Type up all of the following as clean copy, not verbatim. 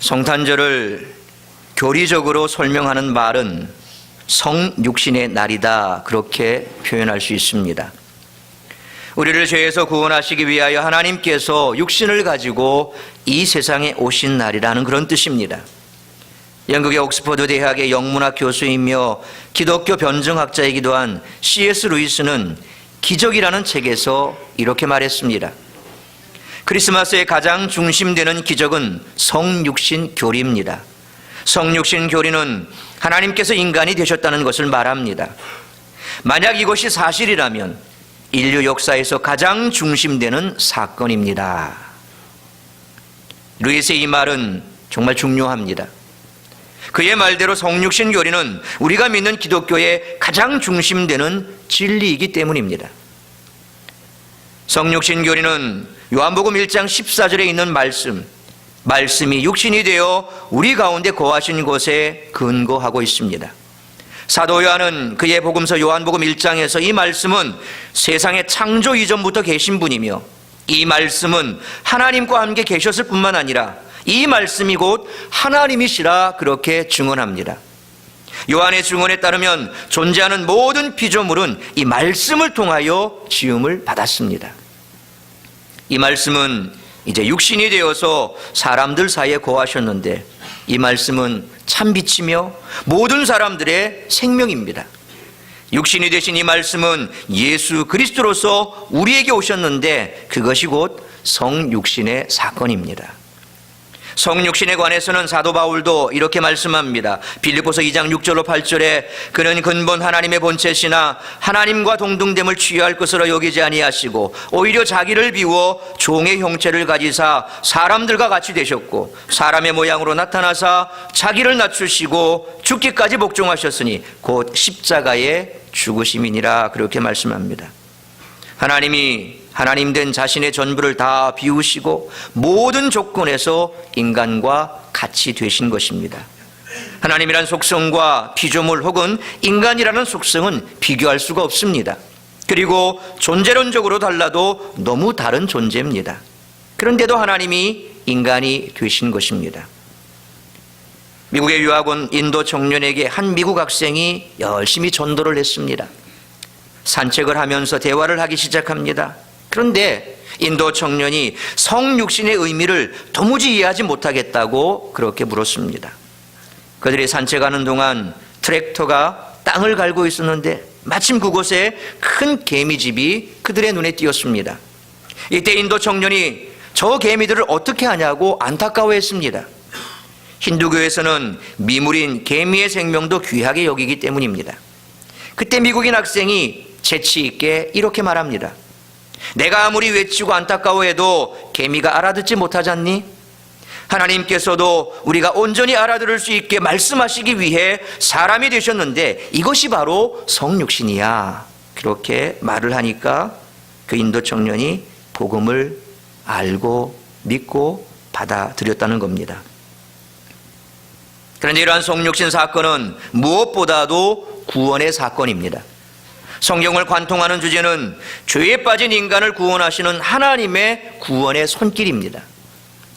성탄절을 교리적으로 설명하는 말은 성육신의 날이다, 그렇게 표현할 수 있습니다. 우리를 죄에서 구원하시기 위하여 하나님께서 육신을 가지고 이 세상에 오신 날이라는 그런 뜻입니다. 영국의 옥스퍼드 대학의 영문학 교수이며 기독교 변증학자이기도 한 C.S. 루이스는 기적이라는 책에서 이렇게 말했습니다. 크리스마스의 가장 중심되는 기적은 성육신 교리입니다. 성육신 교리는 하나님께서 인간이 되셨다는 것을 말합니다. 만약 이것이 사실이라면 인류 역사에서 가장 중심되는 사건입니다. 루이스의 이 말은 정말 중요합니다. 그의 말대로 성육신 교리는 우리가 믿는 기독교의 가장 중심되는 진리이기 때문입니다. 성육신 교리는 요한복음 1장 14절에 있는 말씀이 육신이 되어 우리 가운데 거하신 곳에 근거하고 있습니다. 사도 요한은 그의 복음서 요한복음 1장에서 이 말씀은 세상의 창조 이전부터 계신 분이며 이 말씀은 하나님과 함께 계셨을 뿐만 아니라 이 말씀이 곧 하나님이시라 그렇게 증언합니다. 요한의 증언에 따르면 존재하는 모든 피조물은 이 말씀을 통하여 지음을 받았습니다. 이 말씀은 이제 육신이 되어서 사람들 사이에 거하셨는데 이 말씀은 참빛이며 모든 사람들의 생명입니다. 육신이 되신 이 말씀은 예수 그리스도로서 우리에게 오셨는데 그것이 곧 성육신의 사건입니다. 성육신에 관해서는 사도 바울도 이렇게 말씀합니다. 빌립보서 2장 6절로 8절에 그는 근본 하나님의 본체시나 하나님과 동등됨을 취할 것으로 여기지 아니하시고 오히려 자기를 비워 종의 형체를 가지사 사람들과 같이 되셨고 사람의 모양으로 나타나사 자기를 낮추시고 죽기까지 복종하셨으니 곧 십자가의 죽으심이니라 그렇게 말씀합니다. 하나님이 하나님 된 자신의 전부를 다 비우시고 모든 조건에서 인간과 같이 되신 것입니다. 하나님이란 속성과 피조물 혹은 인간이라는 속성은 비교할 수가 없습니다. 그리고 존재론적으로 달라도 너무 다른 존재입니다. 그런데도 하나님이 인간이 되신 것입니다. 미국의 유학 온 인도 청년에게 한 미국 학생이 열심히 전도를 했습니다. 산책을 하면서 대화를 하기 시작합니다. 그런데 인도 청년이 성육신의 의미를 도무지 이해하지 못하겠다고 그렇게 물었습니다. 그들이 산책하는 동안 트랙터가 땅을 갈고 있었는데 마침 그곳에 큰 개미집이 그들의 눈에 띄었습니다. 이때 인도 청년이 저 개미들을 어떻게 하냐고 안타까워했습니다. 힌두교에서는 미물인 개미의 생명도 귀하게 여기기 때문입니다. 그때 미국인 학생이 재치 있게 이렇게 말합니다. 내가 아무리 외치고 안타까워해도 개미가 알아듣지 못하잖니? 하나님께서도 우리가 온전히 알아들을 수 있게 말씀하시기 위해 사람이 되셨는데 이것이 바로 성육신이야. 그렇게 말을 하니까 그 인도 청년이 복음을 알고 믿고 받아들였다는 겁니다. 그런데 이러한 성육신 사건은 무엇보다도 구원의 사건입니다. 성경을 관통하는 주제는 죄에 빠진 인간을 구원하시는 하나님의 구원의 손길입니다.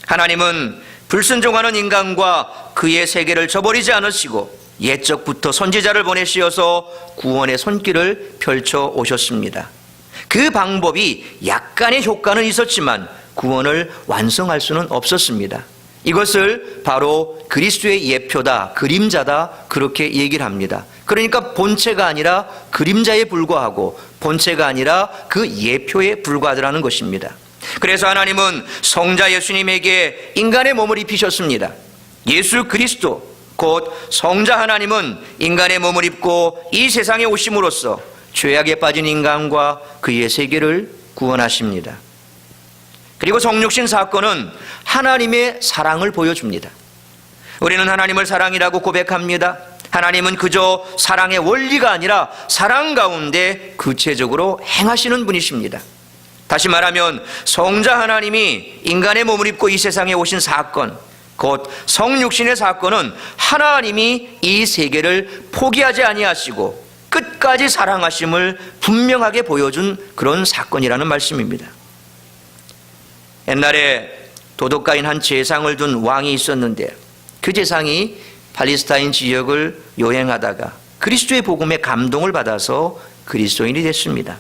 하나님은 불순종하는 인간과 그의 세계를 저버리지 않으시고 옛적부터 선지자를 보내시어서 구원의 손길을 펼쳐 오셨습니다. 그 방법이 약간의 효과는 있었지만 구원을 완성할 수는 없었습니다. 이것을 바로 그리스도의 예표다, 그림자다 그렇게 얘기를 합니다. 그러니까 본체가 아니라 그림자에 불과하고 본체가 아니라 그 예표에 불과하다는 것입니다. 그래서 하나님은 성자 예수님에게 인간의 몸을 입히셨습니다. 예수 그리스도 곧 성자 하나님은 인간의 몸을 입고 이 세상에 오심으로써 죄악에 빠진 인간과 그의 세계를 구원하십니다. 그리고 성육신 사건은 하나님의 사랑을 보여줍니다. 우리는 하나님을 사랑이라고 고백합니다. 하나님은 그저 사랑의 원리가 아니라 사랑 가운데 구체적으로 행하시는 분이십니다. 다시 말하면 성자 하나님이 인간의 몸을 입고 이 세상에 오신 사건, 곧 성육신의 사건은 하나님이 이 세계를 포기하지 아니하시고 끝까지 사랑하심을 분명하게 보여준 그런 사건이라는 말씀입니다. 옛날에 도덕가인 한 재상을 둔 왕이 있었는데 그 재상이 팔레스타인 지역을 여행하다가 그리스도의 복음에 감동을 받아서 그리스도인이 됐습니다.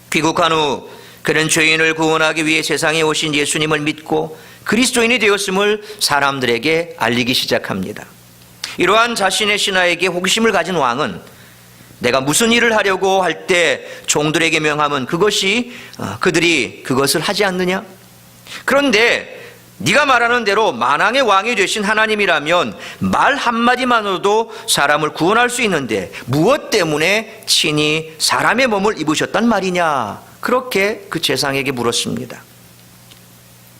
귀국한 후 그는 죄인을 구원하기 위해 세상에 오신 예수님을 믿고 그리스도인이 되었음을 사람들에게 알리기 시작합니다. 이러한 자신의 신하에게 호기심을 가진 왕은 내가 무슨 일을 하려고 할 때 종들에게 명하면 그것이 그들이 그것을 하지 않느냐? 그런데 네가 말하는 대로 만왕의 왕이 되신 하나님이라면 말 한마디만으로도 사람을 구원할 수 있는데 무엇 때문에 친히 사람의 몸을 입으셨단 말이냐? 그렇게 그 재상에게 물었습니다.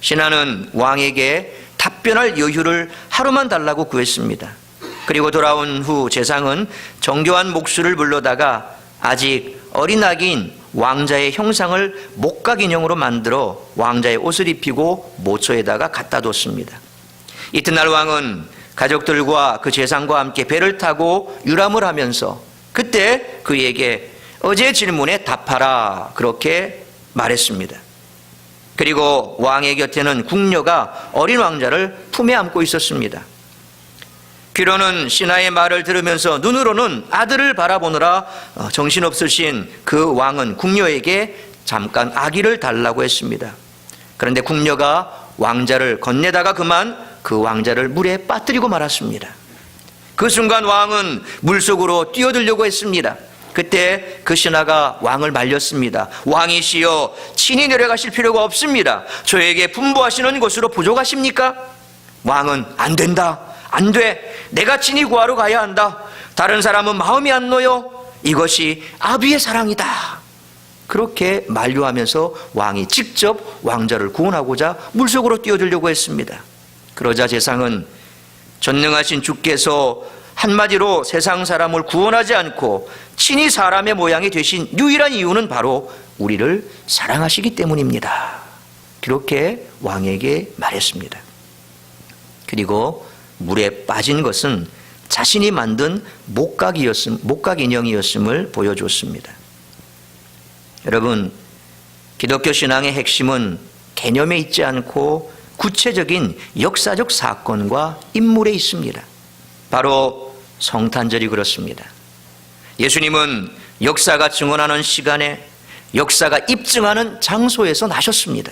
신하는 왕에게 답변할 여유를 하루만 달라고 구했습니다. 그리고 돌아온 후 재상은 정교한 목수를 불러다가 아직 어린 아기인 왕자의 형상을 목각 인형으로 만들어 왕자의 옷을 입히고 모처에다가 갖다 뒀습니다. 이튿날 왕은 가족들과 그 재상과 함께 배를 타고 유람을 하면서 그때 그에게 어제 질문에 답하라 그렇게 말했습니다. 그리고 왕의 곁에는 궁녀가 어린 왕자를 품에 안고 있었습니다. 귀로는 신하의 말을 들으면서 눈으로는 아들을 바라보느라 정신없으신 그 왕은 궁녀에게 잠깐 아기를 달라고 했습니다. 그런데 궁녀가 왕자를 건네다가 그만 그 왕자를 물에 빠뜨리고 말았습니다. 그 순간 왕은 물속으로 뛰어들려고 했습니다. 그때 그 신하가 왕을 말렸습니다. 왕이시여, 친히 내려가실 필요가 없습니다. 저에게 분부하시는 곳으로 부족하십니까? 왕은 안 된다. 안 돼. 내가 친히 구하러 가야 한다. 다른 사람은 마음이 안 놓여. 이것이 아비의 사랑이다. 그렇게 만류하면서 왕이 직접 왕자를 구원하고자 물속으로 뛰어들려고 했습니다. 그러자 재상은 전능하신 주께서 한마디로 세상 사람을 구원하지 않고 친히 사람의 모양이 되신 유일한 이유는 바로 우리를 사랑하시기 때문입니다. 그렇게 왕에게 말했습니다. 그리고 물에 빠진 것은 자신이 만든 목각 인형이었음을 보여줬습니다. 여러분, 기독교 신앙의 핵심은 개념에 있지 않고 구체적인 역사적 사건과 인물에 있습니다. 바로 성탄절이 그렇습니다. 예수님은 역사가 증언하는 시간에 역사가 입증하는 장소에서 나셨습니다.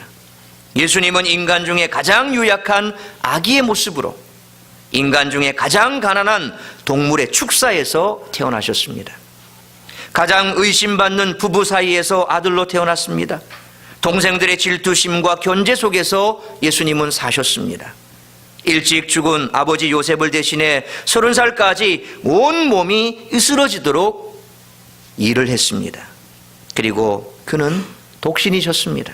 예수님은 인간 중에 가장 유약한 아기의 모습으로 인간 중에 가장 가난한 동물의 축사에서 태어나셨습니다. 가장 의심받는 부부 사이에서 아들로 태어났습니다. 동생들의 질투심과 견제 속에서 예수님은 사셨습니다. 일찍 죽은 아버지 요셉을 대신해 30살까지 온 몸이 으스러지도록 일을 했습니다. 그리고 그는 독신이셨습니다.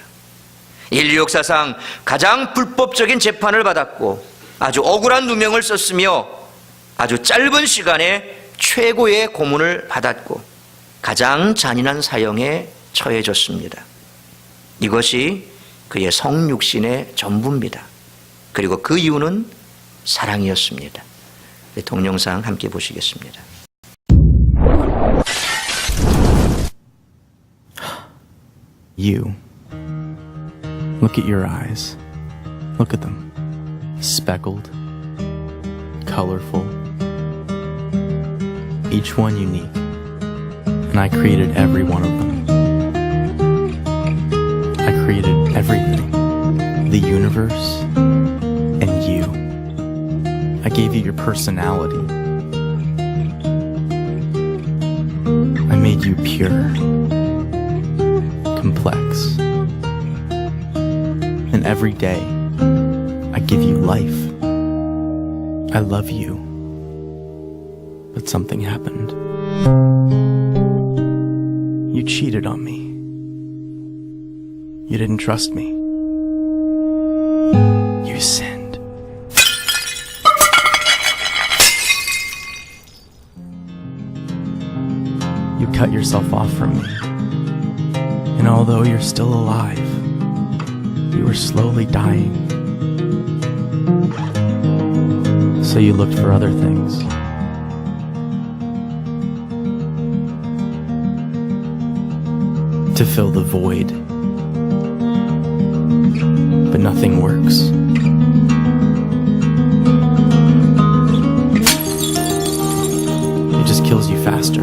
인류 역사상 가장 불법적인 재판을 받았고 아주 억울한 누명을 썼으며 아주 짧은 시간에 최고의 고문을 받았고 가장 잔인한 사형에 처해졌습니다. 이것이 그의 성육신의 전부입니다. 그리고 그 이유는 사랑이었습니다. 동영상 함께 보시겠습니다. You. Look at your eyes. Look at them. Speckled, colorful, each one unique, and I created every one of them. I created everything, the universe, and you. I gave you your personality. I made you pure, complex, and every day I give you life. I love you. But something happened. You cheated on me. You didn't trust me. You sinned. You cut yourself off from me. And although you're still alive, you were slowly dying. So you looked for other things. To fill the void. But nothing works. faster.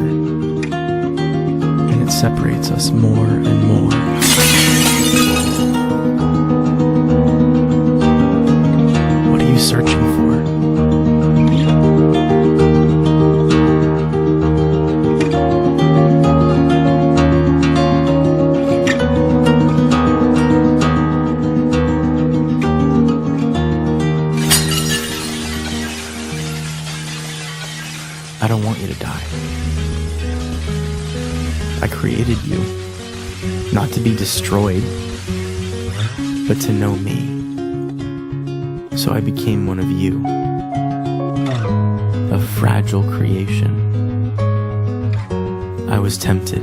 And it separates us more and more. What are you searching for? I don't want you to die. I created you, not to be destroyed, but to know me. So I became one of you, a fragile creation. I was tempted,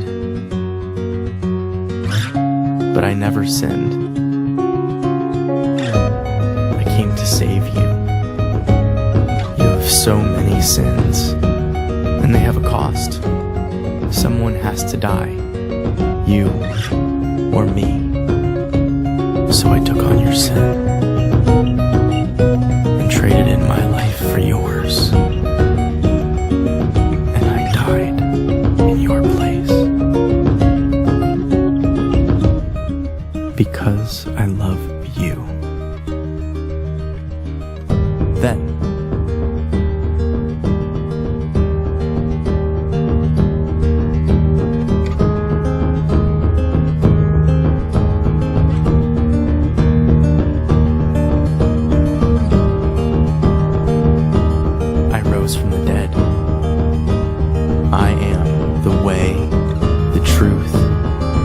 but I never sinned. I came to save you. You have so many sins, and they have a cost. Someone has to die, you or me. So I took on your sin and traded in my life for yours. And I died in your place. Because I love you. Then from the dead. I am the way, the truth,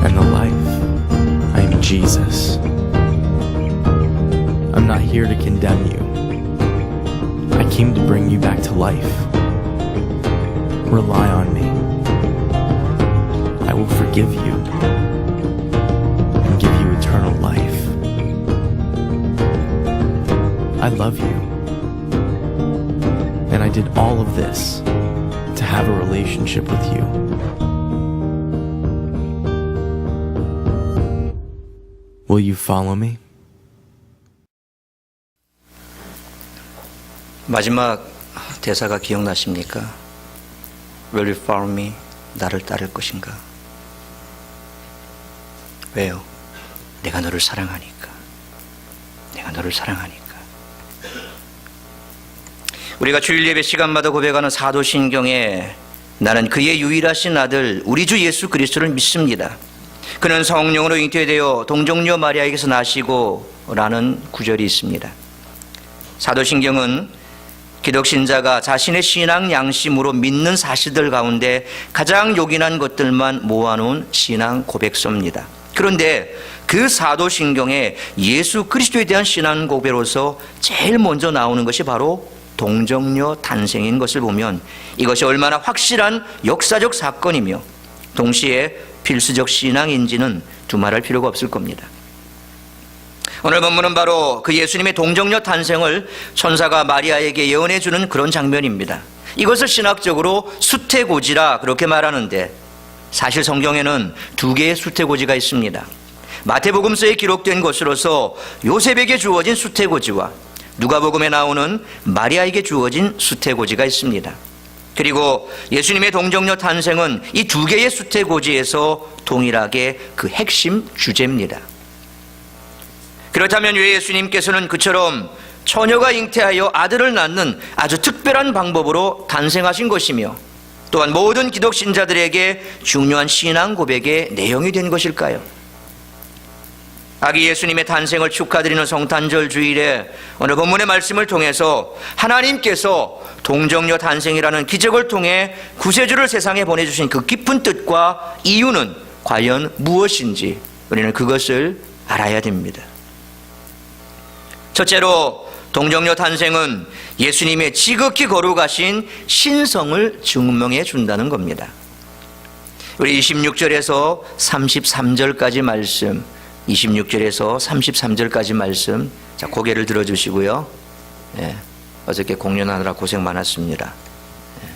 and the life. I am Jesus. I'm not here to condemn you. I came to bring you back to life. Rely on me. I will forgive you and give you eternal life. I love you. And I did all of this to have a relationship with you. Will you follow me? 마지막 대사가 기억나십니까? Will you follow me? 나를 따를 것인가? 왜요? 내가 너를 사랑하니까. 내가 너를 사랑하니까. 우리가 주일 예배 시간마다 고백하는 사도신경에 나는 그의 유일하신 아들 우리 주 예수 그리스도를 믿습니다. 그는 성령으로 잉태되어 동정녀 마리아에게서 나시고 라는 구절이 있습니다. 사도신경은 기독신자가 자신의 신앙 양심으로 믿는 사실들 가운데 가장 요긴한 것들만 모아놓은 신앙 고백서입니다. 그런데 그 사도신경에 예수 그리스도에 대한 신앙 고백으로서 제일 먼저 나오는 것이 바로 동정녀 탄생인 것을 보면 이것이 얼마나 확실한 역사적 사건이며 동시에 필수적 신앙인지는 두말할 필요가 없을 겁니다. 오늘 본문은 바로 그 예수님의 동정녀 탄생을 천사가 마리아에게 예언해 주는 그런 장면입니다. 이것을 신학적으로 수태고지라 그렇게 말하는데 사실 성경에는 두 개의 수태고지가 있습니다. 마태복음서에 기록된 것으로서 요셉에게 주어진 수태고지와 누가복음에 나오는 마리아에게 주어진 수태고지가 있습니다. 그리고 예수님의 동정녀 탄생은 이 두 개의 수태고지에서 동일하게 그 핵심 주제입니다. 그렇다면 왜 예수님께서는 그처럼 처녀가 잉태하여 아들을 낳는 아주 특별한 방법으로 탄생하신 것이며 또한 모든 기독 신자들에게 중요한 신앙 고백의 내용이 된 것일까요? 아기 예수님의 탄생을 축하드리는 성탄절 주일에 오늘 본문의 말씀을 통해서 하나님께서 동정녀 탄생이라는 기적을 통해 구세주를 세상에 보내주신 그 깊은 뜻과 이유는 과연 무엇인지 우리는 그것을 알아야 됩니다. 첫째로 동정녀 탄생은 예수님의 지극히 거룩하신 신성을 증명해 준다는 겁니다. 우리 26절에서 33절까지 말씀, 26절에서 33절까지 말씀, 자, 고개를 들어주시고요. 예, 어저께 공연하느라 고생 많았습니다.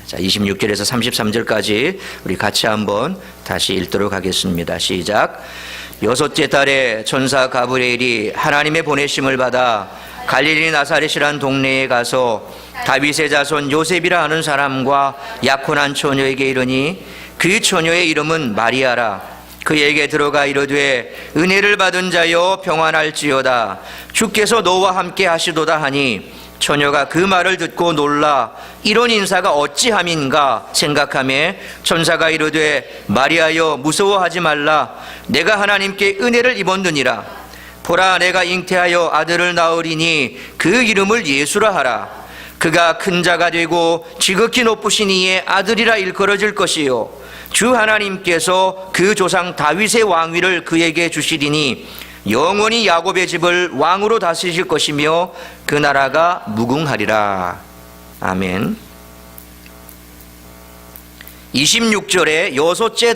자, 26절에서 33절까지 우리 같이 한번 다시 읽도록 하겠습니다. 시작. 여섯째 달에 천사 가브리엘이 하나님의 보내심을 받아 갈릴리 나사렛이란 동네에 가서 다윗의 자손 요셉이라 하는 사람과 약혼한 처녀에게 이르니 그 처녀의 이름은 마리아라. 그에게 들어가 이르되 은혜를 받은 자여 평안할지어다. 주께서 너와 함께 하시도다 하니 처녀가 그 말을 듣고 놀라 이런 인사가 어찌함인가 생각하며 천사가 이르되 마리아여 무서워하지 말라. 내가 하나님께 은혜를 입었느니라. 보라 내가 잉태하여 아들을 낳으리니 그 이름을 예수라 하라. 그가 큰 자가 되고 지극히 높으신 이의 아들이라 일컬어질 것이요 주 하나님께서 그 조상 다윗의 왕위를 그에게 주시리니 영원히 야곱의 집을 왕으로 다스리실 것이며 그 나라가 무궁하리라. 아멘. 26절에 여섯째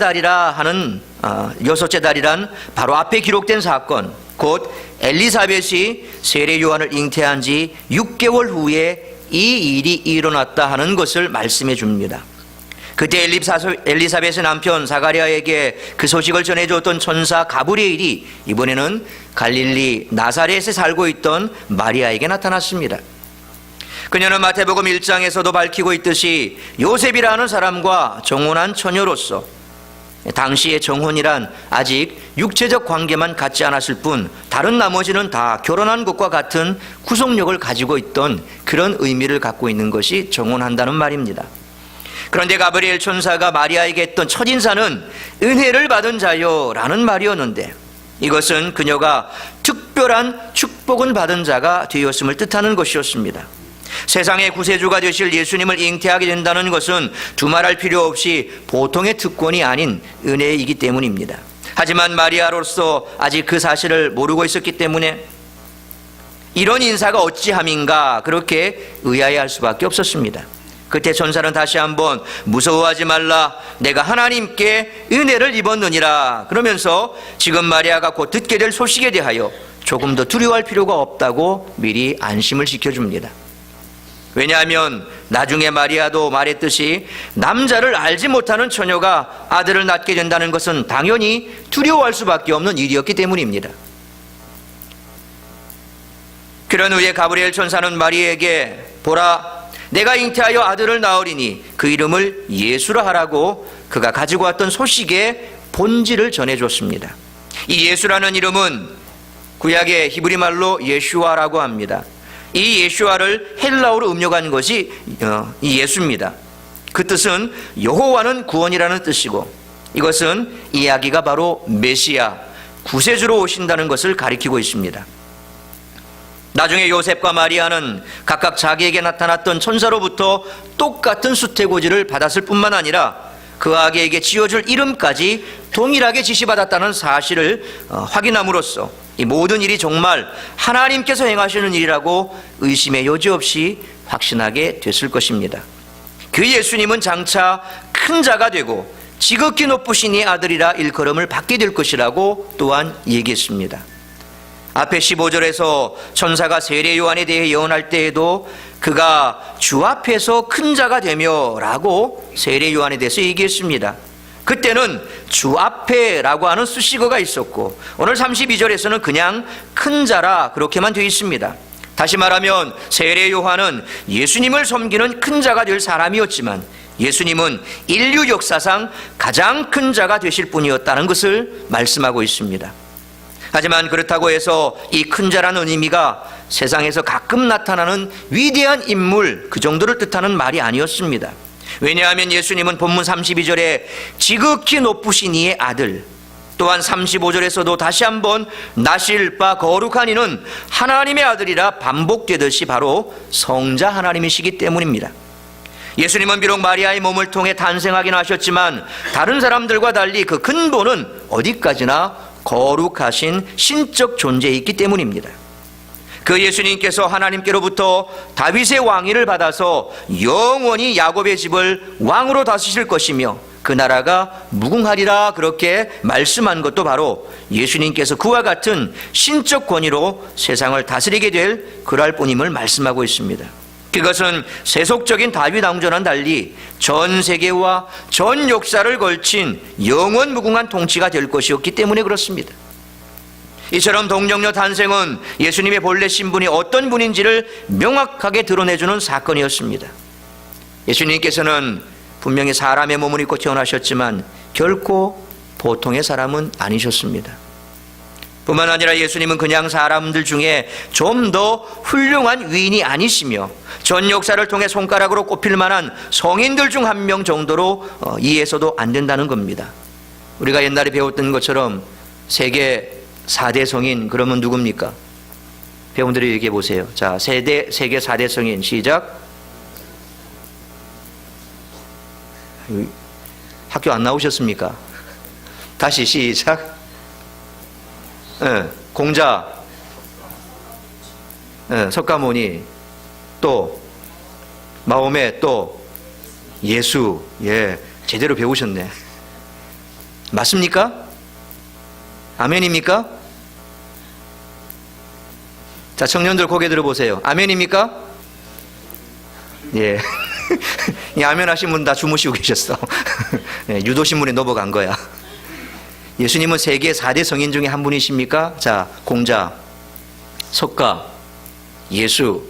달이란 바로 앞에 기록된 사건, 곧 엘리사벳이 세례 요한을 잉태한 지 6개월 후에 이 일이 일어났다 하는 것을 말씀해 줍니다. 그때 엘리사벳의 남편 사가랴에게 그 소식을 전해줬던 천사 가브리엘이 이번에는 갈릴리 나사렛에 살고 있던 마리아에게 나타났습니다. 그녀는 마태복음 1장에서도 밝히고 있듯이 요셉이라는 사람과 정혼한 처녀로서 당시의 정혼이란 아직 육체적 관계만 갖지 않았을 뿐 다른 나머지는 다 결혼한 것과 같은 구속력을 가지고 있던 그런 의미를 갖고 있는 것이 정혼한다는 말입니다. 그런데 가브리엘 천사가 마리아에게 했던 첫인사는 은혜를 받은 자요 라는 말이었는데 이것은 그녀가 특별한 축복은 받은 자가 되었음을 뜻하는 것이었습니다. 세상의 구세주가 되실 예수님을 잉태하게 된다는 것은 두말할 필요 없이 보통의 특권이 아닌 은혜이기 때문입니다. 하지만 마리아로서 아직 그 사실을 모르고 있었기 때문에 이런 인사가 어찌함인가 그렇게 의아해할 수밖에 없었습니다. 그때 천사는 다시 한번 무서워하지 말라. 내가 하나님께 은혜를 입었느니라. 그러면서 지금 마리아가 곧 듣게 될 소식에 대하여 조금 더 두려워할 필요가 없다고 미리 안심을 시켜줍니다. 왜냐하면 나중에 마리아도 말했듯이 남자를 알지 못하는 처녀가 아들을 낳게 된다는 것은 당연히 두려워할 수밖에 없는 일이었기 때문입니다. 그런 후에 가브리엘 천사는 마리아에게 보라 내가 잉태하여 아들을 낳으리니 그 이름을 예수라 하라고 그가 가지고 왔던 소식의 본질을 전해줬습니다. 이 예수라는 이름은 구약의 히브리 말로 예슈아라고 합니다. 이 예슈아를 헬라어로 음력한 것이 이 예수입니다. 그 뜻은 여호와는 구원이라는 뜻이고 이것은 이야기가 바로 메시아, 구세주로 오신다는 것을 가리키고 있습니다. 나중에 요셉과 마리아는 각각 자기에게 나타났던 천사로부터 똑같은 수태고지를 받았을 뿐만 아니라 그 아기에게 지어줄 이름까지 동일하게 지시받았다는 사실을 확인함으로써 이 모든 일이 정말 하나님께서 행하시는 일이라고 의심의 여지 없이 확신하게 됐을 것입니다. 그 예수님은 장차 큰 자가 되고 지극히 높으신 이 아들이라 일컬음을 받게 될 것이라고 또한 얘기했습니다. 앞에 15절에서 천사가 세례 요한에 대해 예언할 때에도 그가 주 앞에서 큰 자가 되며 라고 세례 요한에 대해서 얘기했습니다. 그때는 주 앞에 라고 하는 수식어가 있었고 오늘 32절에서는 그냥 큰 자라 그렇게만 되어 있습니다. 다시 말하면 세례 요한은 예수님을 섬기는 큰 자가 될 사람이었지만 예수님은 인류 역사상 가장 큰 자가 되실 분이었다는 것을 말씀하고 있습니다. 하지만 그렇다고 해서 이 큰 자라는 의미가 세상에서 가끔 나타나는 위대한 인물 그 정도를 뜻하는 말이 아니었습니다. 왜냐하면 예수님은 본문 32절에 지극히 높으신 이의 아들, 또한 35절에서도 다시 한번 나실 바 거룩한 이는 하나님의 아들이라 반복되듯이 바로 성자 하나님이시기 때문입니다. 예수님은 비록 마리아의 몸을 통해 탄생하긴 하셨지만 다른 사람들과 달리 그 근본은 어디까지나 거룩하신 신적 존재이기 때문입니다. 그 예수님께서 하나님께로부터 다윗의 왕위를 받아서 영원히 야곱의 집을 왕으로 다스리실 것이며 그 나라가 무궁하리라 그렇게 말씀한 것도 바로 예수님께서 그와 같은 신적 권위로 세상을 다스리게 될 그럴 뿐임을 말씀하고 있습니다. 그것은 세속적인 다윗 왕조와는 달리 전 세계와 전 역사를 걸친 영원 무궁한 통치가 될 것이었기 때문에 그렇습니다. 이처럼 동정녀 탄생은 예수님의 본래 신분이 어떤 분인지를 명확하게 드러내주는 사건이었습니다. 예수님께서는 분명히 사람의 몸을 입고 태어나셨지만 결코 보통의 사람은 아니셨습니다. 뿐만 아니라 예수님은 그냥 사람들 중에 좀 더 훌륭한 위인이 아니시며 전 역사를 통해 손가락으로 꼽힐 만한 성인들 중 한 명 정도로 이해해서도 안 된다는 겁니다. 우리가 옛날에 배웠던 것처럼 세계 4대 성인 그러면 누굽니까? 배우분들이 얘기해 보세요. 자, 세계 4대 성인 시작. 학교 안 나오셨습니까? 다시 시작. 공자, 석가모니, 또 마호메, 또 예수. 예, 제대로 배우셨네. 맞습니까? 아멘입니까? 자, 청년들 고개 들어보세요. 아멘입니까? 예. 이 아멘 하신 분 다 주무시고 계셨어. 예, 유도신문에 넘어간 거야. 예수님은 세계 4대 성인 중에 한 분이십니까? 자, 공자, 석가, 예수,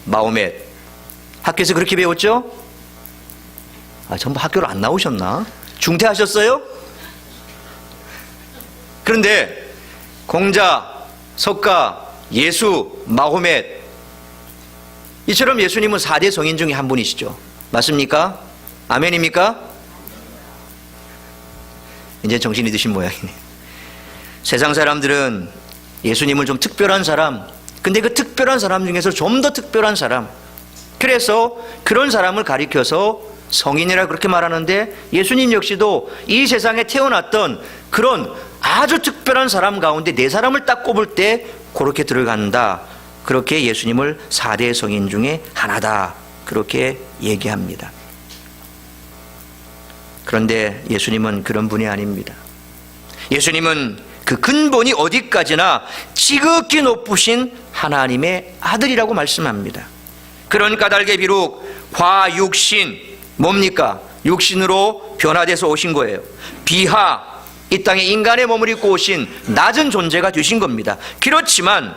마호멧. 학교에서 그렇게 배웠죠? 전부 학교를 안 나오셨나? 중퇴하셨어요? 그런데 공자, 석가, 예수, 마호멧, 이처럼 예수님은 4대 성인 중에 한 분이시죠. 맞습니까? 아멘입니까? 이제 정신이 드신 모양이네. 세상 사람들은 예수님을 좀 특별한 사람, 근데 그 특별한 사람 중에서 좀 더 특별한 사람, 그래서 그런 사람을 가리켜서 성인이라 그렇게 말하는데, 예수님 역시도 이 세상에 태어났던 그런 아주 특별한 사람 가운데 4사람을 딱 꼽을 때 그렇게 들어간다. 그렇게 예수님을 4대 성인 중에 하나다, 그렇게 얘기합니다. 그런데 예수님은 그런 분이 아닙니다. 예수님은 그 근본이 어디까지나 지극히 높으신 하나님의 아들이라고 말씀합니다. 그런 까닭에 비록 과육신, 뭡니까? 육신으로 변화돼서 오신 거예요. 비하, 이 땅에 인간의 몸을 입고 오신 낮은 존재가 되신 겁니다. 그렇지만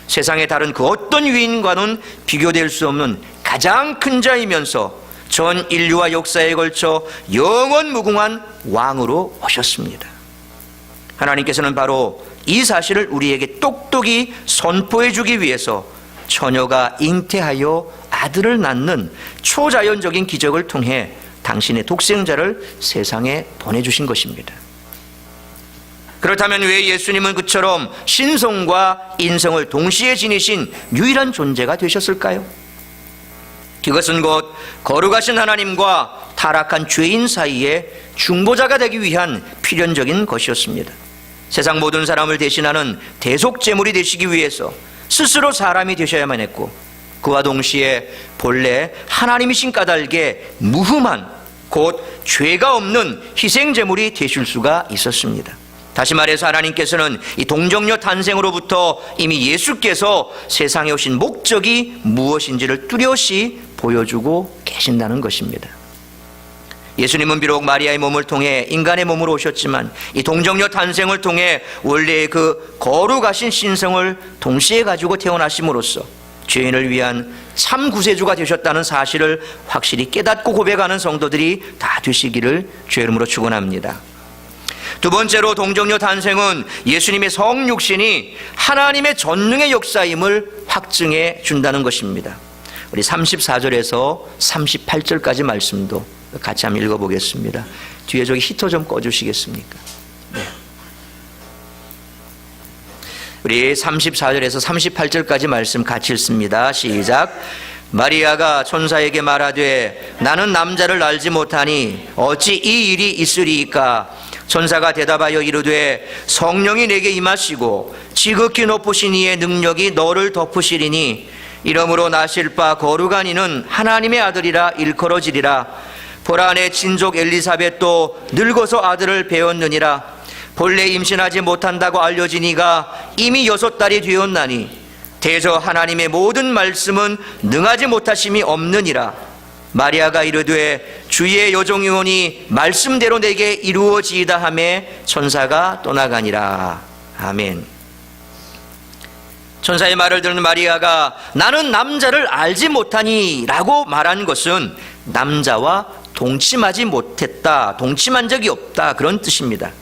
세상의 다른 그 어떤 위인과는 비교될 수 없는 가장 큰 자이면서 전 인류와 역사에 걸쳐 영원 무궁한 왕으로 오셨습니다. 하나님께서는 바로 이 사실을 우리에게 똑똑히 선포해 주기 위해서 처녀가 잉태하여 아들을 낳는 초자연적인 기적을 통해 당신의 독생자를 세상에 보내주신 것입니다. 그렇다면 왜 예수님은 그처럼 신성과 인성을 동시에 지니신 유일한 존재가 되셨을까요? 그것은 곧 거룩하신 하나님과 타락한 죄인 사이에 중보자가 되기 위한 필연적인 것이었습니다. 세상 모든 사람을 대신하는 대속제물이 되시기 위해서 스스로 사람이 되셔야만 했고, 그와 동시에 본래 하나님이신 까닭에 무흠한, 곧 죄가 없는 희생제물이 되실 수가 있었습니다. 다시 말해서 하나님께서는 이 동정녀 탄생으로부터 이미 예수께서 세상에 오신 목적이 무엇인지를 뚜렷이 보여주고 계신다는 것입니다. 예수님은 비록 마리아의 몸을 통해 인간의 몸으로 오셨지만 이 동정녀 탄생을 통해 원래의 그 거룩하신 신성을 동시에 가지고 태어나심으로써 죄인을 위한 참 구세주가 되셨다는 사실을 확실히 깨닫고 고백하는 성도들이 다 되시기를 주의 이름으로 축원합니다. 두 번째로 동정녀 탄생은 예수님의 성육신이 하나님의 전능의 역사임을 확증해 준다는 것입니다. 우리 34절에서 38절까지 말씀도 같이 한번 읽어보겠습니다. 뒤에 저기 히터 좀 꺼주시겠습니까? 네. 우리 34절에서 38절까지 말씀 같이 읽습니다. 시작. 마리아가 천사에게 말하되 나는 남자를 알지 못하니 어찌 이 일이 있으리이까? 천사가 대답하여 이르되 성령이 내게 임하시고 지극히 높으신 이의 능력이 너를 덮으시리니 이러므로 나실 바 거룩한 이는 하나님의 아들이라 일컬어지리라. 보라 내 친족 엘리사벳도 늙어서 아들을 배웠느니라. 본래 임신하지 못한다고 알려진 이가 이미 6달이 되었나니 대저 하나님의 모든 말씀은 능하지 못하심이 없느니라. 마리아가 이르되 주의 여종이오니 말씀대로 내게 이루어지이다 하매 천사가 떠나가니라. 아멘. 천사의 말을 들은 마리아가 나는 남자를 알지 못하니 라고 말한 것은 남자와 동침하지 못했다, 동침한 적이 없다, 그런 뜻입니다.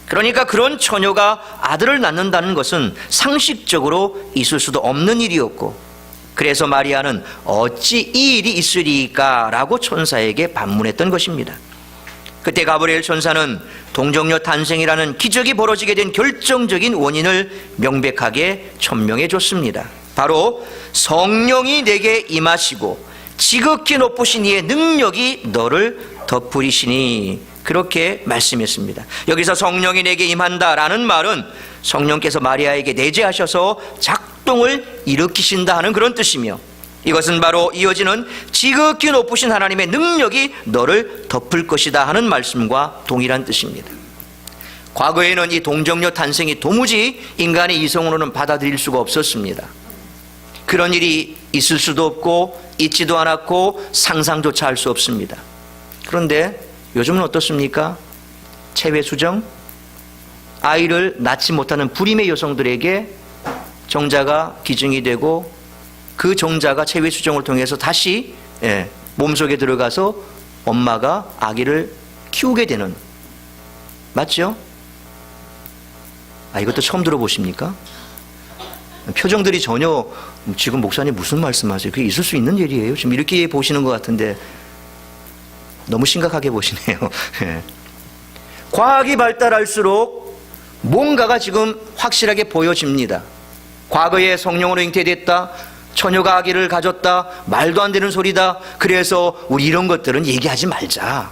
그러니까 그런 처녀가 아들을 낳는다는 것은 상식적으로 있을 수도 없는 일이었고, 그래서 마리아는 어찌 이 일이 있으리까 라고 천사에게 반문했던 것입니다. 그때 가브리엘 천사는 동정녀 탄생이라는 기적이 벌어지게 된 결정적인 원인을 명백하게 천명해 줬습니다. 바로 성령이 내게 임하시고 지극히 높으신 이의 능력이 너를 덮으리시니, 그렇게 말씀했습니다. 여기서 성령이 내게 임한다라는 말은 성령께서 마리아에게 내재하셔서 작동을 일으키신다 하는 그런 뜻이며, 이것은 바로 이어지는 지극히 높으신 하나님의 능력이 너를 덮을 것이다 하는 말씀과 동일한 뜻입니다. 과거에는 이 동정녀 탄생이 도무지 인간의 이성으로는 받아들일 수가 없었습니다. 그런 일이 있을 수도 없고 있지도 않았고 상상조차 할 수 없습니다. 그런데 요즘은 어떻습니까? 체외수정, 아이를 낳지 못하는 불임의 여성들에게 정자가 기증이 되고 그 정자가 체외수정을 통해서 다시 몸속에 들어가서 엄마가 아기를 키우게 되는, 맞죠? 이것도 처음 들어보십니까? 표정들이 전혀 지금 목사님 무슨 말씀하세요? 그게 있을 수 있는 일이에요? 지금 이렇게 보시는 것 같은데 너무 심각하게 보시네요. 과학이 발달할수록 뭔가가 지금 확실하게 보여집니다. 과거에 성령으로 잉태됐다, 처녀가 아기를 가졌다, 말도 안 되는 소리다, 그래서 우리 이런 것들은 얘기하지 말자.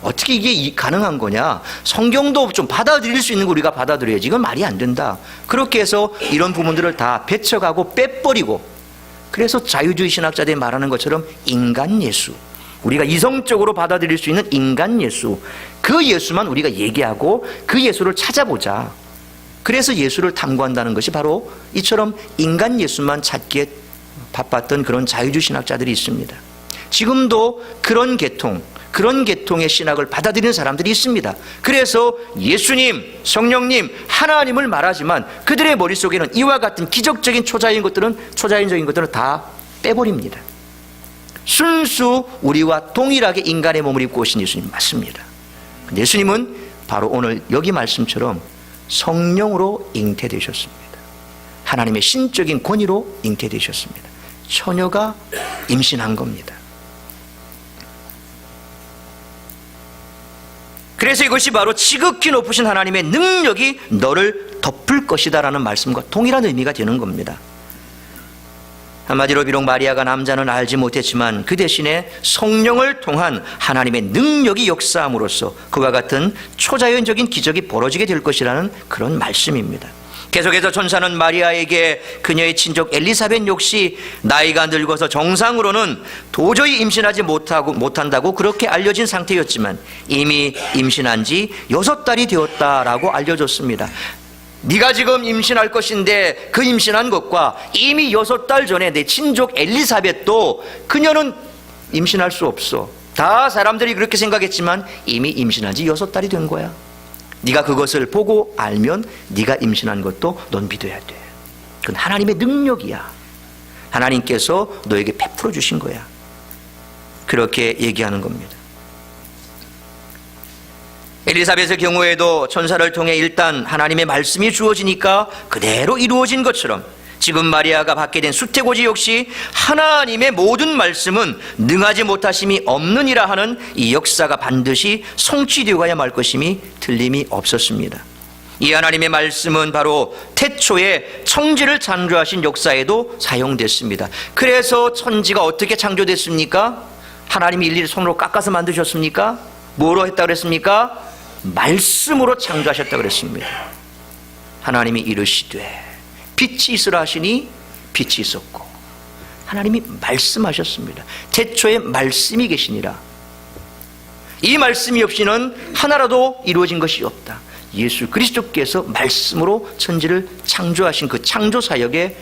어떻게 이게 가능한 거냐? 성경도 좀 받아들일 수 있는 거 우리가 받아들여야지. 이건 말이 안 된다. 그렇게 해서 이런 부분들을 다 배척하고 빼버리고, 그래서 자유주의 신학자들이 말하는 것처럼 인간 예수, 우리가 이성적으로 받아들일 수 있는 인간 예수, 그 예수만 우리가 얘기하고 그 예수를 찾아보자. 그래서 예수를 탐구한다는 것이 바로 이처럼 인간 예수만 찾기에 바빴던 그런 자유주의 신학자들이 있습니다. 지금도 그런 계통의 신학을 받아들이는 사람들이 있습니다. 그래서 예수님, 성령님, 하나님을 말하지만 그들의 머릿속에는 이와 같은 기적적인 초자연적인 것들은 다 빼버립니다. 순수 우리와 동일하게 인간의 몸을 입고 오신 예수님 맞습니다. 근데 예수님은 바로 오늘 여기 말씀처럼 성령으로 잉태되셨습니다. 하나님의 신적인 권위로 잉태되셨습니다. 처녀가 임신한 겁니다. 그래서 이것이 바로 지극히 높으신 하나님의 능력이 너를 덮을 것이다 라는 말씀과 동일한 의미가 되는 겁니다. 한마디로 비록 마리아가 남자는 알지 못했지만 그 대신에 성령을 통한 하나님의 능력이 역사함으로써 그와 같은 초자연적인 기적이 벌어지게 될 것이라는 그런 말씀입니다. 계속해서 천사는 마리아에게 그녀의 친족 엘리사벳 역시 나이가 늙어서 정상으로는 도저히 임신하지 못한다고 그렇게 알려진 상태였지만 이미 임신한 지 6달이 되었다라고 알려졌습니다. 네가 지금 임신할 것인데 그 임신한 것과 이미 6달 전에 내 친족 엘리사벳도 그녀는 임신할 수 없어. 다 사람들이 그렇게 생각했지만 이미 임신한 지 6달이 된 거야. 네가 그것을 보고 알면 네가 임신한 것도 넌 믿어야 돼. 그건 하나님의 능력이야. 하나님께서 너에게 베풀어 주신 거야. 그렇게 얘기하는 겁니다. 엘리사벳의 경우에도 천사를 통해 일단 하나님의 말씀이 주어지니까 그대로 이루어진 것처럼 지금 마리아가 받게 된 수태고지 역시 하나님의 모든 말씀은 능하지 못하심이 없느니라 하는 이 역사가 반드시 성취되어야 말 것임이 틀림이 없었습니다. 이 하나님의 말씀은 바로 태초에 천지를 창조하신 역사에도 사용됐습니다. 그래서 천지가 어떻게 창조됐습니까? 하나님이 일일이 손으로 깎아서 만드셨습니까? 뭐로 했다고 그랬습니까? 말씀으로 창조하셨다고 그랬습니다. 하나님이 이르시되 빛이 있으라 하시니 빛이 있었고, 하나님이 말씀하셨습니다. 태초에 말씀이 계시니라. 이 말씀이 없이는 하나라도 이루어진 것이 없다. 예수 그리스도께서 말씀으로 천지를 창조하신 그 창조 사역에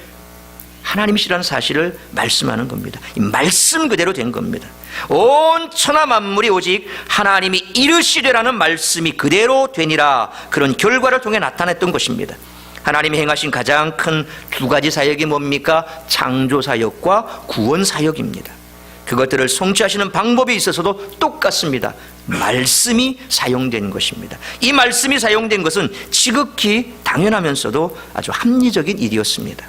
하나님이시라는 사실을 말씀하는 겁니다. 이 말씀 그대로 된 겁니다. 온 천하 만물이 오직 하나님이 이르시되라는 말씀이 그대로 되니라, 그런 결과를 통해 나타냈던 것입니다. 하나님이 행하신 가장 큰 두 가지 사역이 뭡니까? 창조 사역과 구원 사역입니다. 그것들을 성취하시는 방법에 있어서도 똑같습니다. 말씀이 사용된 것입니다. 이 말씀이 사용된 것은 지극히 당연하면서도 아주 합리적인 일이었습니다.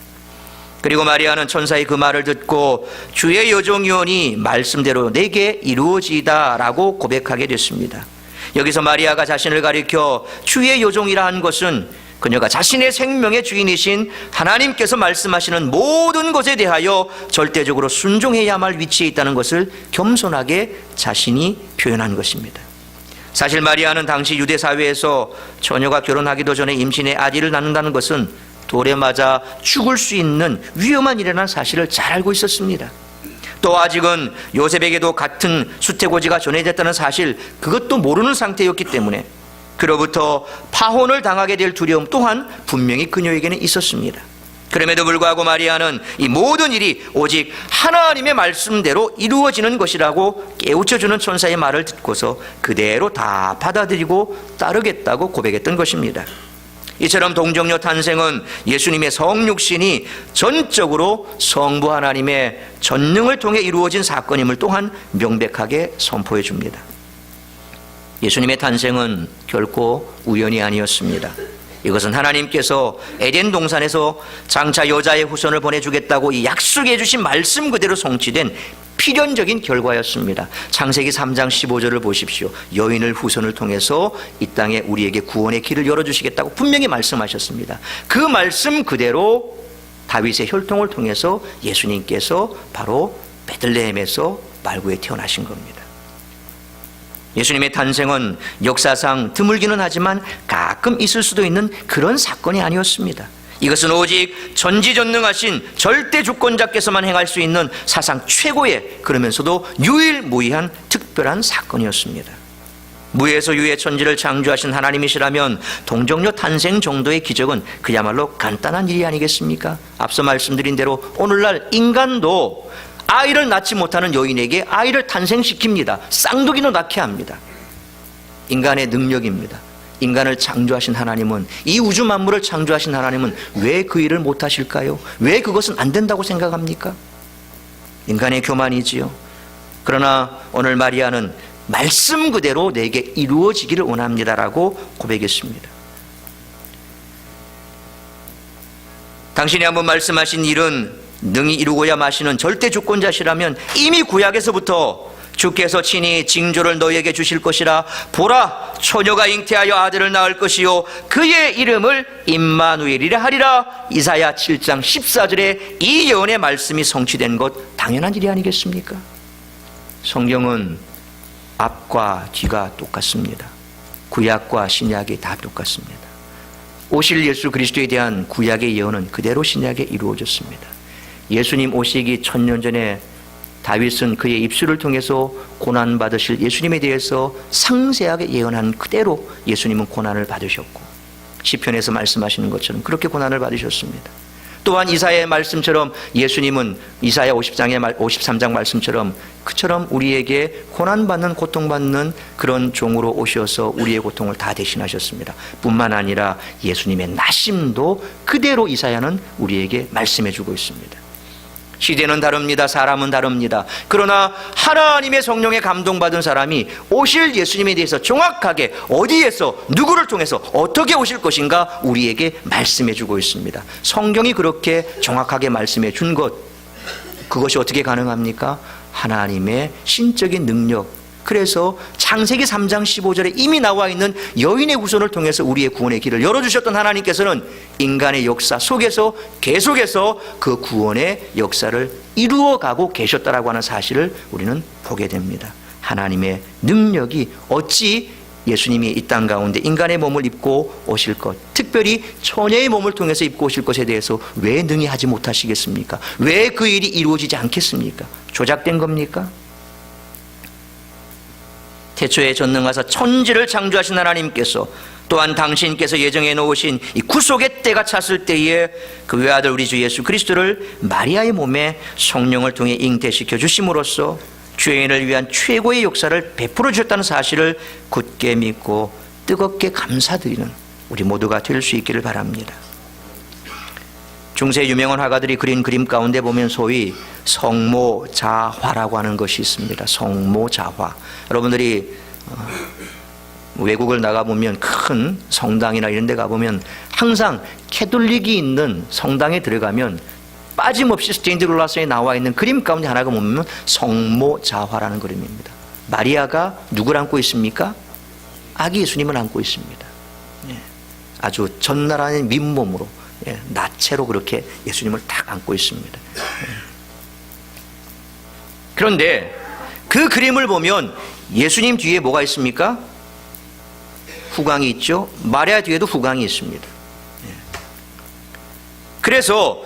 그리고 마리아는 천사의 그 말을 듣고 주의 여종이오니 말씀대로 내게 이루어지이다라고 고백하게 됐습니다. 여기서 마리아가 자신을 가리켜 주의 여종이라 한 것은 그녀가 자신의 생명의 주인이신 하나님께서 말씀하시는 모든 것에 대하여 절대적으로 순종해야만 할 위치에 있다는 것을 겸손하게 자신이 표현한 것입니다. 사실 마리아는 당시 유대 사회에서 처녀가 결혼하기도 전에 임신해 아기를 낳는다는 것은 돌에 맞아 죽을 수 있는 위험한 일이라는 사실을 잘 알고 있었습니다. 또 아직은 요셉에게도 같은 수태고지가 전해졌다는 사실, 그것도 모르는 상태였기 때문에 그로부터 파혼을 당하게 될 두려움 또한 분명히 그녀에게는 있었습니다. 그럼에도 불구하고 마리아는 이 모든 일이 오직 하나님의 말씀대로 이루어지는 것이라고 깨우쳐주는 천사의 말을 듣고서 그대로 다 받아들이고 따르겠다고 고백했던 것입니다. 이처럼 동정녀 탄생은 예수님의 성육신이 전적으로 성부 하나님의 전능을 통해 이루어진 사건임을 또한 명백하게 선포해 줍니다. 예수님의 탄생은 결코 우연이 아니었습니다. 이것은 하나님께서 에덴 동산에서 장차 여자의 후손을 보내주겠다고 이 약속해 주신 말씀 그대로 성취된 필연적인 결과였습니다. 창세기 3장 15절을 보십시오. 여인을 후손을 통해서 이 땅에 우리에게 구원의 길을 열어주시겠다고 분명히 말씀하셨습니다. 그 말씀 그대로 다윗의 혈통을 통해서 예수님께서 바로 베들레헴에서 말구에 태어나신 겁니다. 예수님의 탄생은 역사상 드물기는 하지만 가끔 있을 수도 있는 그런 사건이 아니었습니다. 이것은 오직 전지전능하신 절대 주권자께서만 행할 수 있는 사상 최고의, 그러면서도 유일무이한 특별한 사건이었습니다. 무에서 유의 천지를 창조하신 하나님이시라면 동정녀 탄생 정도의 기적은 그야말로 간단한 일이 아니겠습니까? 앞서 말씀드린 대로 오늘날 인간도 아이를 낳지 못하는 여인에게 아이를 탄생시킵니다. 쌍둥이도 낳게 합니다. 인간의 능력입니다. 인간을 창조하신 하나님은, 이 우주 만물을 창조하신 하나님은 왜 그 일을 못하실까요? 왜 그것은 안 된다고 생각합니까? 인간의 교만이지요. 그러나 오늘 마리아는 말씀 그대로 내게 이루어지기를 원합니다라고 고백했습니다. 당신이 한번 말씀하신 일은 능히 이루고야 마시는 절대 주권자시라면 이미 구약에서부터 주께서 친히 징조를 너희에게 주실 것이라. 보라, 처녀가 잉태하여 아들을 낳을 것이요 그의 이름을 임마누엘이라 하리라. 이사야 7장 14절에 이 예언의 말씀이 성취된 것 당연한 일이 아니겠습니까? 성경은 앞과 뒤가 똑같습니다. 구약과 신약이 다 똑같습니다. 오실 예수 그리스도에 대한 구약의 예언은 그대로 신약에 이루어졌습니다. 예수님 오시기 1000년 전에 다윗은 그의 입술을 통해서 고난받으실 예수님에 대해서 상세하게 예언한 그대로 예수님은 고난을 받으셨고, 시편에서 말씀하시는 것처럼 그렇게 고난을 받으셨습니다. 또한 이사야의 말씀처럼 예수님은 이사야 53장 말씀처럼 그처럼 우리에게 고난받는, 고통받는 그런 종으로 오셔서 우리의 고통을 다 대신하셨습니다. 뿐만 아니라 예수님의 나심도 그대로 이사야는 우리에게 말씀해 주고 있습니다. 시대는 다릅니다. 사람은 다릅니다. 그러나 하나님의 성령에 감동받은 사람이 오실 예수님에 대해서 정확하게 어디에서 누구를 통해서 어떻게 오실 것인가 우리에게 말씀해 주고 있습니다. 성경이 그렇게 정확하게 말씀해 준 것, 그것이 어떻게 가능합니까? 하나님의 신적인 능력. 그래서 창세기 3장 15절에 이미 나와 있는 여인의 후손을 통해서 우리의 구원의 길을 열어주셨던 하나님께서는 인간의 역사 속에서 계속해서 그 구원의 역사를 이루어가고 계셨다라고 하는 사실을 우리는 보게 됩니다. 하나님의 능력이 어찌 예수님이 이 땅 가운데 인간의 몸을 입고 오실 것, 특별히 처녀의 몸을 통해서 입고 오실 것에 대해서 왜 능히 하지 못하시겠습니까? 왜 그 일이 이루어지지 않겠습니까? 조작된 겁니까? 태초에 전능하사 천지를 창조하신 하나님께서 또한 당신께서 예정해 놓으신 이 구속의 때가 찼을 때에 그 외아들 우리 주 예수 그리스도를 마리아의 몸에 성령을 통해 잉태시켜 주심으로써 죄인을 위한 최고의 역사를 베풀어 주셨다는 사실을 굳게 믿고 뜨겁게 감사드리는 우리 모두가 될 수 있기를 바랍니다. 중세 유명한 화가들이 그린 그림 가운데 보면 소위 성모자화라고 하는 것이 있습니다. 성모자화. 여러분들이 외국을 나가보면 큰 성당이나 이런 데 가보면 항상 캐톨릭이 있는 성당에 들어가면 빠짐없이 스테인드 글라스에 나와 있는 그림 가운데 하나가 보면 성모자화라는 그림입니다. 마리아가 누굴 안고 있습니까? 아기 예수님을 안고 있습니다. 아주 전나라의 민몸으로, 나체로 그렇게 예수님을 딱 안고 있습니다. 그런데 그 그림을 보면 예수님 뒤에 뭐가 있습니까? 후광이 있죠. 마리아 뒤에도 후광이 있습니다. 그래서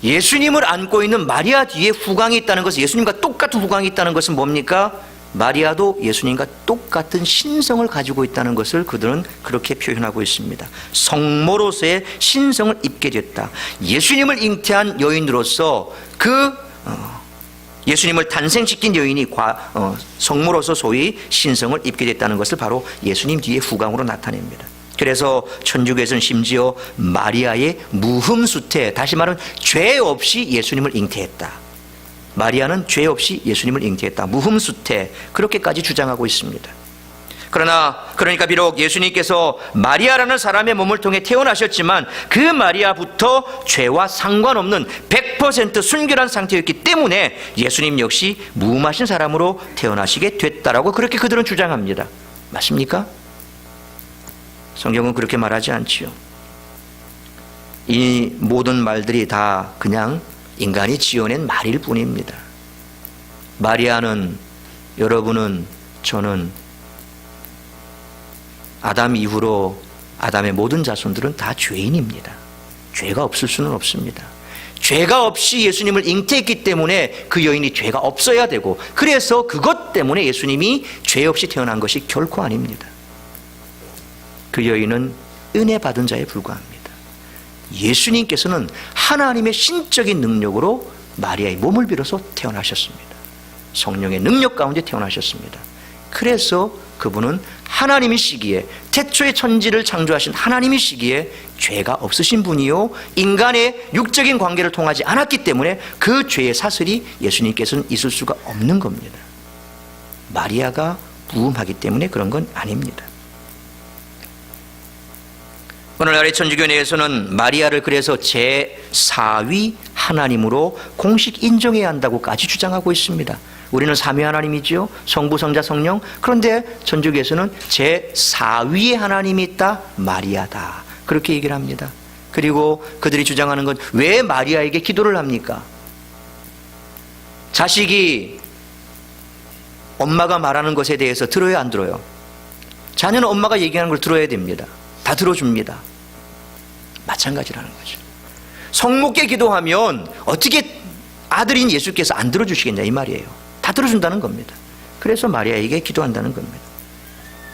예수님을 안고 있는 마리아 뒤에 후광이 있다는 것은, 예수님과 똑같은 후광이 있다는 것은 뭡니까? 마리아도 예수님과 똑같은 신성을 가지고 있다는 것을 그들은 그렇게 표현하고 있습니다. 성모로서의 신성을 입게 됐다. 예수님을 잉태한 여인으로서 예수님을 탄생시킨 여인이 성모로서 소위 신성을 입게 됐다는 것을 바로 예수님 뒤에 후광으로 나타냅니다. 그래서 천주교에서는 심지어 마리아의 무흠수태, 다시 말하면 죄 없이 예수님을 잉태했다. 마리아는 죄 없이 예수님을 잉태했다. 무흠수태, 그렇게까지 주장하고 있습니다. 그러니까 비록 예수님께서 마리아라는 사람의 몸을 통해 태어나셨지만 그 마리아부터 죄와 상관없는 100% 순결한 상태였기 때문에 예수님 역시 무음하신 사람으로 태어나시게 됐다라고 그렇게 그들은 주장합니다. 맞습니까? 성경은 그렇게 말하지 않지요. 이 모든 말들이 다 그냥 인간이 지어낸 말일 뿐입니다. 마리아는, 여러분은, 저는, 아담 이후로 아담의 모든 자손들은 다 죄인입니다. 죄가 없을 수는 없습니다. 죄가 없이 예수님을 잉태했기 때문에 그 여인이 죄가 없어야 되고, 그래서 그것 때문에 예수님이 죄 없이 태어난 것이 결코 아닙니다. 그 여인은 은혜 받은 자에 불과합니다. 예수님께서는 하나님의 신적인 능력으로 마리아의 몸을 빌어서 태어나셨습니다. 성령의 능력 가운데 태어나셨습니다. 그래서 그분은 하나님이시기에, 태초에 천지를 창조하신 하나님이시기에 죄가 없으신 분이요, 인간의 육적인 관계를 통하지 않았기 때문에 그 죄의 사슬이 예수님께서는 있을 수가 없는 겁니다. 마리아가 부음하기 때문에 그런 건 아닙니다. 오늘날의 천주교 내에서는 마리아를 그래서 제4위 하나님으로 공식 인정해야 한다고까지 주장하고 있습니다. 우리는 삼위 하나님이지요, 성부, 성자, 성령. 그런데 천주교에서는 제4위의 하나님이 있다, 마리아다, 그렇게 얘기를 합니다. 그리고 그들이 주장하는 건, 왜 마리아에게 기도를 합니까? 자식이 엄마가 말하는 것에 대해서 들어요, 안 들어요? 자녀는 엄마가 얘기하는 걸 들어야 됩니다. 다 들어줍니다. 마찬가지라는 거죠. 성모께 기도하면 어떻게 아들인 예수께서 안 들어주시겠냐, 이 말이에요. 다 들어준다는 겁니다. 그래서 마리아에게 기도한다는 겁니다.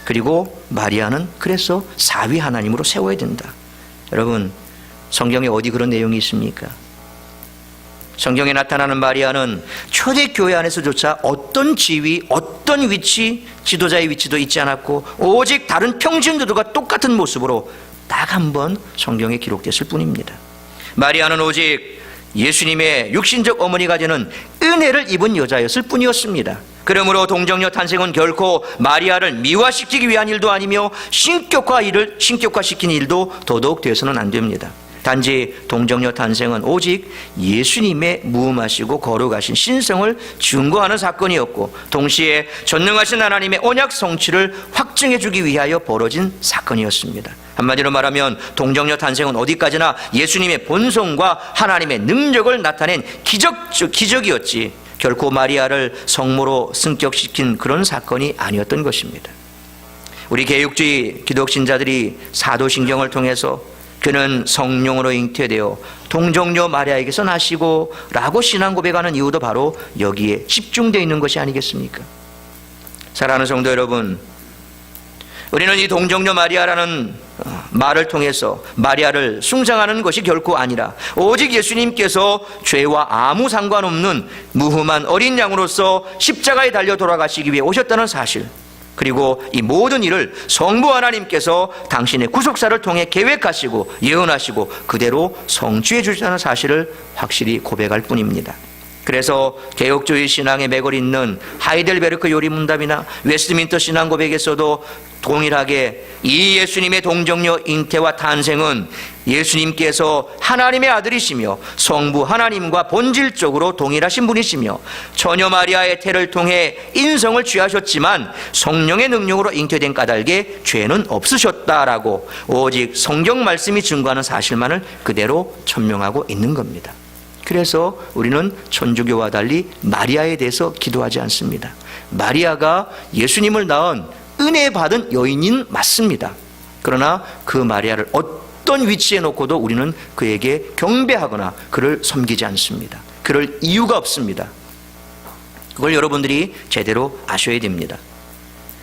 그리고 마리아는 그래서 4위 하나님으로 세워야 된다. 여러분, 성경에 어디 그런 내용이 있습니까? 성경에 나타나는 마리아는 초대교회 안에서조차 어떤 지위, 어떤 위치, 지도자의 위치도 있지 않았고, 오직 다른 평신도들과 똑같은 모습으로 딱 한 번 성경에 기록됐을 뿐입니다. 마리아는 오직 예수님의 육신적 어머니가 되는 은혜를 입은 여자였을 뿐이었습니다. 그러므로 동정녀 탄생은 결코 마리아를 미화시키기 위한 일도 아니며 신격화시키는 일도 더더욱 되어서는 안 됩니다. 단지 동정녀 탄생은 오직 예수님의 무음하시고 거룩하신 신성을 증거하는 사건이었고, 동시에 전능하신 하나님의 언약 성취를 확증해 주기 위하여 벌어진 사건이었습니다. 한마디로 말하면 동정녀 탄생은 어디까지나 예수님의 본성과 하나님의 능력을 나타낸 기적이었지, 결코 마리아를 성모로 승격시킨 그런 사건이 아니었던 것입니다. 우리 개육주의 기독신자들이 사도신경을 통해서 그는 성령으로 잉태되어 동정녀 마리아에게서 나시고 라고 신앙 고백하는 이유도 바로 여기에 집중되어 있는 것이 아니겠습니까? 사랑하는 성도 여러분, 우리는 이 동정녀 마리아라는 말을 통해서 마리아를 숭상하는 것이 결코 아니라 오직 예수님께서 죄와 아무 상관없는 무흠한 어린 양으로서 십자가에 달려 돌아가시기 위해 오셨다는 사실, 그리고 이 모든 일을 성부 하나님께서 당신의 구속사를 통해 계획하시고 예언하시고 그대로 성취해 주시다는 사실을 확실히 고백할 뿐입니다. 그래서 개혁주의 신앙에 맥을 잇는 하이델베르크 요리문답이나 웨스트민스터 신앙 고백에서도 동일하게 이 예수님의 동정녀 잉태와 탄생은 예수님께서 하나님의 아들이시며 성부 하나님과 본질적으로 동일하신 분이시며 처녀 마리아의 태를 통해 인성을 취하셨지만 성령의 능력으로 잉태된 까닭에 죄는 없으셨다라고 오직 성경 말씀이 증거하는 사실만을 그대로 천명하고 있는 겁니다. 그래서 우리는 천주교와 달리 마리아에 대해서 기도하지 않습니다. 마리아가 예수님을 낳은 은혜 받은 여인인 맞습니다. 그러나 그 마리아를 어떤 위치에 놓고도 우리는 그에게 경배하거나 그를 섬기지 않습니다. 그럴 이유가 없습니다. 그걸 여러분들이 제대로 아셔야 됩니다.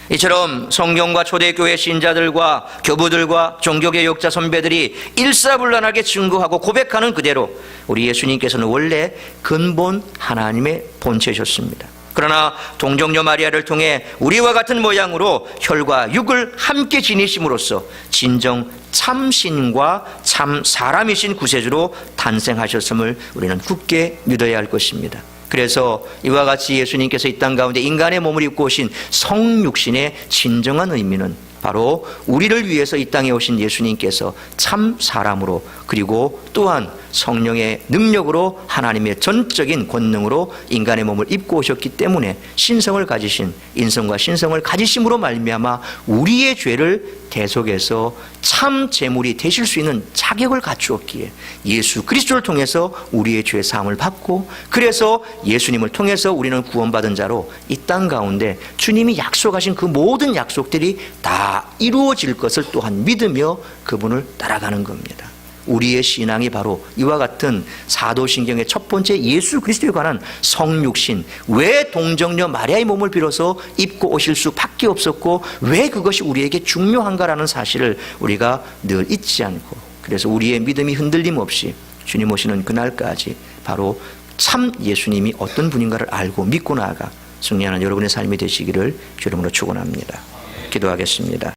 이처럼 성경과 초대교회 신자들과 교부들과 종교개혁자 선배들이 일사불란하게 증거하고 고백하는 그대로 우리 예수님께서는 원래 근본 하나님의 본체셨습니다. 그러나 동정녀 마리아를 통해 우리와 같은 모양으로 혈과 육을 함께 지니심으로써 진정 참신과 참 사람이신 구세주로 탄생하셨음을 우리는 굳게 믿어야 할 것입니다. 그래서 이와 같이 예수님께서 이 땅 가운데 인간의 몸을 입고 오신 성육신의 진정한 의미는 바로 우리를 위해서 이 땅에 오신 예수님께서 참 사람으로 그리고 또한 성령의 능력으로 하나님의 전적인 권능으로 인간의 몸을 입고 오셨기 때문에 신성을 가지신 인성과 신성을 가지심으로 말미암아 우리의 죄를 대속해서 참 제물이 되실 수 있는 자격을 갖추었기에 예수 그리스도를 통해서 우리의 죄 사함을 받고 그래서 예수님을 통해서 우리는 구원받은 자로 이 땅 가운데 주님이 약속하신 그 모든 약속들이 다 이루어질 것을 또한 믿으며 그분을 따라가는 겁니다. 우리의 신앙이 바로 이와 같은 사도신경의 첫 번째 예수 그리스도에 관한 성육신, 왜 동정녀 마리아의 몸을 빌어서 입고 오실 수밖에 없었고 왜 그것이 우리에게 중요한가라는 사실을 우리가 늘 잊지 않고 그래서 우리의 믿음이 흔들림 없이 주님 오시는 그날까지 바로 참 예수님이 어떤 분인가를 알고 믿고 나아가 승리하는 여러분의 삶이 되시기를 주름으로 축원합니다. 기도하겠습니다.